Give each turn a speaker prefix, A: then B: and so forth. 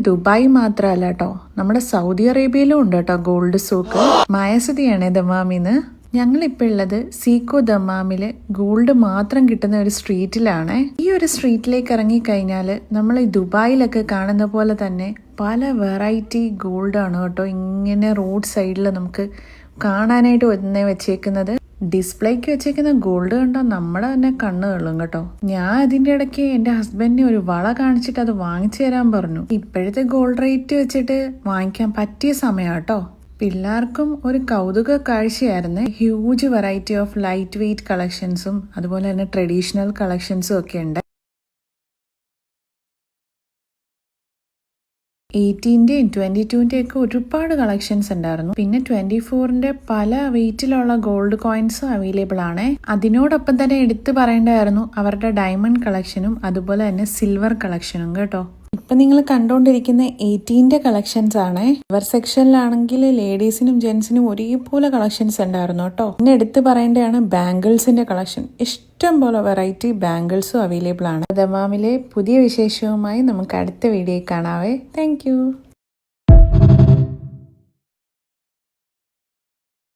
A: Dubai മാത്രമല്ല കേട്ടോ, നമ്മുടെ സൗദി അറേബ്യയിലും ഉണ്ട് കേട്ടോ ഗോൾഡ് സൂക്ക്. മായസുതിയാണ് ദമാമിന്ന്. ഞങ്ങളിപ്പോൾ ഉള്ളത് സീക്കോ ദമാമില് ഗോൾഡ് മാത്രം കിട്ടുന്ന ഒരു സ്ട്രീറ്റിലാണ്. ഈ ഒരു സ്ട്രീറ്റിലേക്ക് ഇറങ്ങിക്കഴിഞ്ഞാൽ നമ്മൾ ഈ ദുബായിലൊക്കെ കാണുന്ന പോലെ തന്നെ പല വെറൈറ്റി ഗോൾഡാണ് കേട്ടോ ഇങ്ങനെ റോഡ് സൈഡിൽ നമുക്ക് കാണാനായിട്ട് ഒന്നേ വെച്ചേക്കുന്നത്. ഡിസ്പ്ലേക്ക് വെച്ചേക്കുന്ന ഗോൾഡ് കണ്ടോ നമ്മുടെ തന്നെ കണ്ണ് കൊള്ളും കേട്ടോ. ഞാൻ അതിന്റെ ഇടയ്ക്ക് എന്റെ ഹസ്ബൻഡിനെ ഒരു വള കാണിച്ചിട്ട് അത് വാങ്ങിച്ചു തരാൻ പറഞ്ഞു. ഇപ്പോഴത്തെ ഗോൾഡ് റേറ്റ് വെച്ചിട്ട് വാങ്ങിക്കാൻ പറ്റിയ സമയം കേട്ടോ. പിള്ളേർക്കും ഒരു കൗതുക കാഴ്ചയായിരുന്നു. Huge variety of light weight കളക്ഷൻസും അതുപോലെ തന്നെ ട്രഡീഷണൽ കളക്ഷൻസും ഒക്കെ ഉണ്ട്. 18-ന്റെയും 22-ന്റെയും ഒക്കെ ഒരുപാട് കളക്ഷൻസ് ഉണ്ടായിരുന്നു. പിന്നെ 24-ന്റെ പല വെയിറ്റിലുള്ള ഗോൾഡ് കോയിൻസും അവൈലബിൾ ആണ്. അതിനോടൊപ്പം തന്നെ എടുത്തു പറയേണ്ടതായിരുന്നു അവരുടെ ഡയമണ്ട് കളക്ഷനും അതുപോലെ തന്നെ സിൽവർ കളക്ഷനും കേട്ടോ. ഇപ്പൊ നിങ്ങൾ കണ്ടുകൊണ്ടിരിക്കുന്ന 18-ന്റെ കളക്ഷൻസ് ആണ്. സിൽവർ സെക്ഷനിലാണെങ്കിൽ ലേഡീസിനും ജെന്റ്സിനും ഒരേപോലെ കളക്ഷൻസ് ഉണ്ടായിരുന്നു കേട്ടോ. പിന്നെ എടുത്തു പറയേണ്ടതാണ് ബാംഗിൾസിന്റെ കളക്ഷൻ. ഇഷ്ടം പോലെ വെറൈറ്റി ബാംഗിൾസും അവൈലബിൾ ആണ്. ദമാമിലെ പുതിയ വിശേഷവുമായി നമുക്ക് അടുത്ത വീഡിയോയിൽ കാണാവേ. താങ്ക്